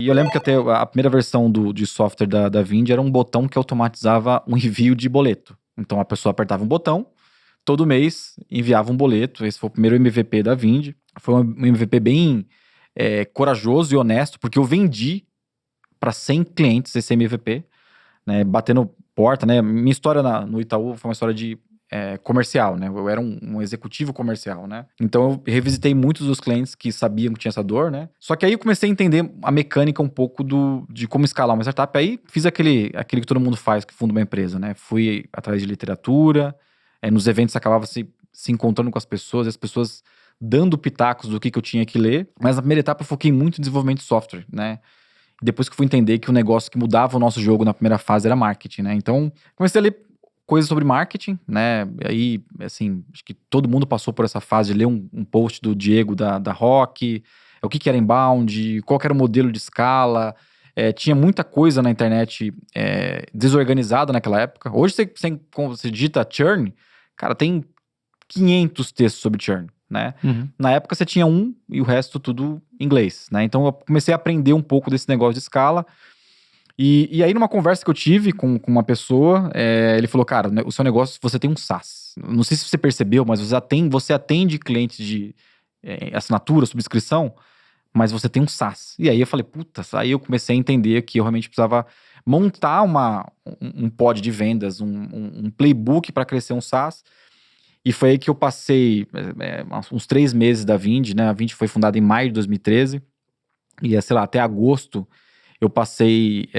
E eu lembro que até a primeira versão de software da Vind era um botão que automatizava um envio de boleto. Então a pessoa apertava um botão, todo mês enviava um boleto. Esse foi o primeiro MVP da Vind. Foi um MVP bem corajoso e honesto, porque eu vendi para 100 clientes esse MVP, né, batendo porta, né? Minha história no Itaú foi uma história de comercial, né? Eu era um executivo comercial, né? Então eu revisitei muitos dos clientes que sabiam que tinha essa dor, né? Só que aí eu comecei a entender a mecânica um pouco de como escalar uma startup. Aí fiz aquele que todo mundo faz, que funda uma empresa, né? Fui atrás de literatura, nos eventos acabava se encontrando com as pessoas dando pitacos do que eu tinha que ler. Mas na primeira etapa eu foquei muito em desenvolvimento de software, né? Depois que eu fui entender que o negócio que mudava o nosso jogo na primeira fase era marketing, né? Então, comecei a ler coisas sobre marketing, né? Aí, assim, acho que todo mundo passou por essa fase de ler um post do Diego da Rock, o que era inbound, qual que era o modelo de escala. Tinha muita coisa na internet desorganizada naquela época. Hoje, quando você digita churn, cara, tem 500 textos sobre churn, né? Na época você tinha um e o resto tudo em inglês, né? Então eu comecei a aprender um pouco desse negócio de escala. E aí, numa conversa que eu tive com uma pessoa, ele falou, cara, o seu negócio, você tem um SaaS. Não sei se você percebeu, mas você atende clientes de assinatura, subscrição, mas você tem um SaaS. E aí eu falei, puta, aí eu comecei a entender que eu realmente precisava montar um pod de vendas, um playbook para crescer um SaaS. E foi aí que eu passei uns 3 meses da Vind, né? A Vind foi fundada em maio de 2013. E, sei lá, até agosto eu passei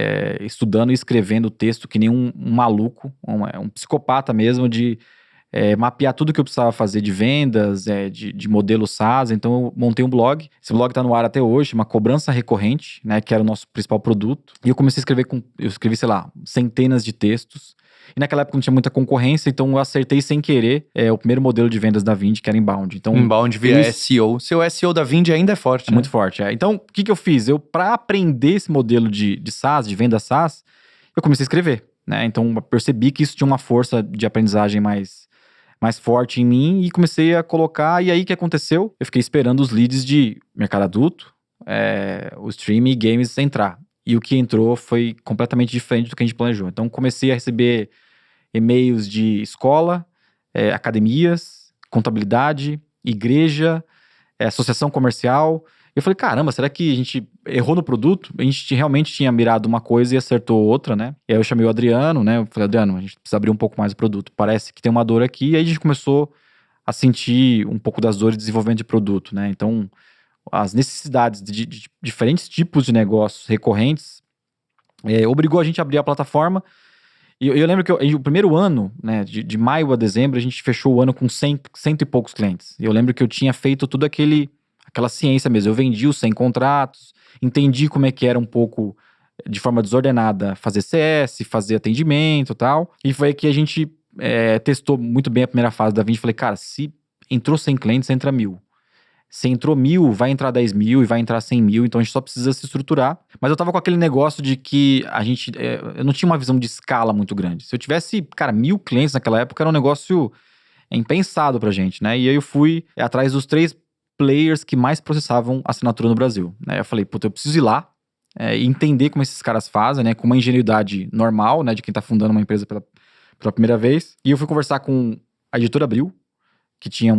estudando e escrevendo texto que nem um maluco, um psicopata mesmo, de mapear tudo que eu precisava fazer de vendas, de modelo SaaS. Então eu montei um blog. Esse blog tá no ar até hoje, uma cobrança recorrente, né, que era o nosso principal produto. E eu comecei a escrever eu escrevi, sei lá, centenas de textos. E naquela época não tinha muita concorrência, então eu acertei sem querer o primeiro modelo de vendas da Vind, que era inbound. Então, inbound via SEO. Seu SEO da Vind ainda é forte, né? Muito forte, Então, o que eu fiz? Para aprender esse modelo de SaaS, de venda SaaS, eu comecei a escrever, né? Então, eu percebi que isso tinha uma força de aprendizagem mais forte em mim e comecei a colocar. E aí, o que aconteceu? Eu fiquei esperando os leads de mercado adulto, o streaming e games entrar. E o que entrou foi completamente diferente do que a gente planejou. Então, comecei a receber e-mails de escola, academias, contabilidade, igreja, associação comercial. Eu falei, caramba, será que a gente errou no produto? A gente realmente tinha mirado uma coisa e acertou outra, né? E aí eu chamei o Adriano, né? Eu falei, Adriano, a gente precisa abrir um pouco mais o produto. Parece que tem uma dor aqui. E aí a gente começou a sentir um pouco das dores de desenvolvimento de produto, né? Então, as necessidades de diferentes tipos de negócios recorrentes obrigou a gente a abrir a plataforma. E eu lembro que o primeiro ano, né, de maio a dezembro, a gente fechou o ano com cento e poucos clientes. E eu lembro que eu tinha feito tudo aquela ciência mesmo. Eu vendi os 100 contratos, entendi como é que era um pouco, de forma desordenada, fazer CS, fazer atendimento e tal. E foi aí que a gente testou muito bem a primeira fase da Vind. Falei, cara, se entrou 100 clientes, entra 1.000. Se entrou 1.000, vai entrar 10.000 e vai entrar 100.000, então a gente só precisa se estruturar. Mas eu tava com aquele negócio de que eu não tinha uma visão de escala muito grande. Se eu tivesse, cara, 1.000 clientes naquela época, era um negócio impensado pra gente, né? E aí eu fui atrás dos 3 players que mais processavam assinatura no Brasil, né? Eu falei, puta, eu preciso ir lá e entender como esses caras fazem, né? Com uma ingenuidade normal, né? De quem tá fundando uma empresa pela primeira vez. E eu fui conversar com a Editora Abril, que tinha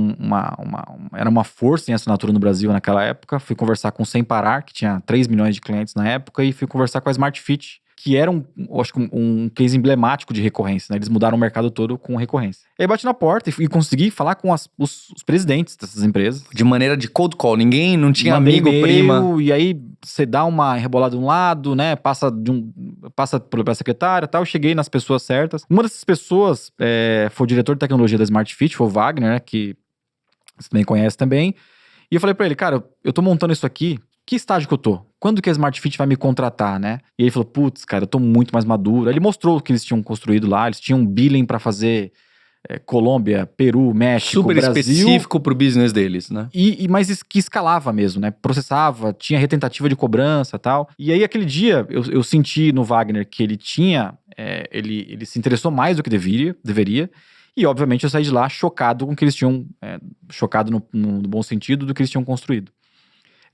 era uma força em assinatura no Brasil naquela época. Fui conversar com o Sem Parar, que tinha 3 milhões de clientes na época, e fui conversar com a Smart Fit, que era acho que um case emblemático de recorrência, né? Eles mudaram o mercado todo com recorrência. E aí bati na porta e consegui falar com os presidentes dessas empresas. De maneira de cold call, ninguém, não tinha amigo, prima. E aí você dá uma rebolada de um lado, né? Passa pela secretária e tal. Cheguei nas pessoas certas. Uma dessas pessoas foi o diretor de tecnologia da Smart Fit, foi o Wagner, né? Que você também conhece também. E eu falei pra ele, cara, eu tô montando isso aqui. Que estágio que eu tô? Quando que a Smart Fit vai me contratar, né? E ele falou, putz, cara, eu tô muito mais maduro. Aí ele mostrou o que eles tinham construído lá. Eles tinham um billing pra fazer Colômbia, Peru, México, super Brasil. Específico pro business deles, né? Mas que escalava mesmo, né? Processava, tinha retentativa de cobrança e tal. E aí, aquele dia, eu senti no Wagner que ele tinha... ele se interessou mais do que deveria. E, obviamente, eu saí de lá chocado com o que eles tinham... chocado no bom sentido do que eles tinham construído.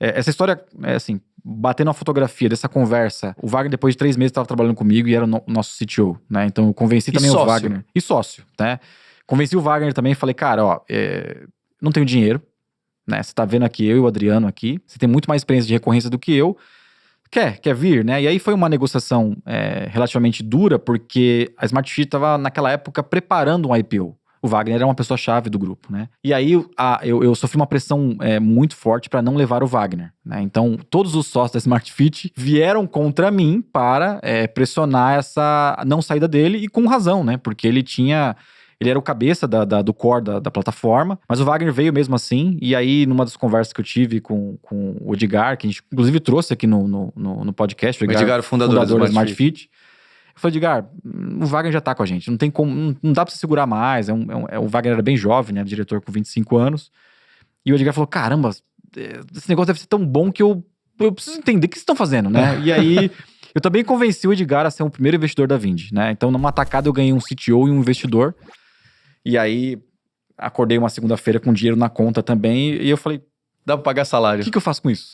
Essa história, assim, batendo a fotografia dessa conversa, o Wagner, depois de 3 meses, estava trabalhando comigo e era o nosso CTO, né? Então eu convenci também o Wagner. E sócio, né? Convenci o Wagner também e falei, cara, ó, não tenho dinheiro, né? Você tá vendo aqui eu e o Adriano aqui, você tem muito mais experiência de recorrência do que eu. Quer vir, né? E aí foi uma negociação relativamente dura, porque a Smart Fit estava, naquela época, preparando um IPO. O Wagner era uma pessoa-chave do grupo, né? E aí eu sofri uma pressão muito forte para não levar o Wagner, né? Então, todos os sócios da Smart Fit vieram contra mim para pressionar essa não saída dele, e com razão, né? Porque ele era o cabeça do core da plataforma, mas o Wagner veio mesmo assim. E aí, numa das conversas que eu tive com o Edgar, que a gente inclusive trouxe aqui no podcast, o Edgar, fundador da Smart Fit. Eu falei, Edgar, o Wagner já tá com a gente, não tem como, não dá pra você segurar mais. O Wagner era bem jovem, né? Diretor com 25 anos. E o Edgar falou: caramba, esse negócio deve ser tão bom que eu preciso entender o que vocês estão fazendo, né? E aí, eu também convenci o Edgar a ser o primeiro investidor da Vind, né? Então, numa tacada, eu ganhei um CTO e um investidor. E aí, acordei uma segunda-feira com dinheiro na conta também. E eu falei: dá pra pagar salário. O que eu faço com isso?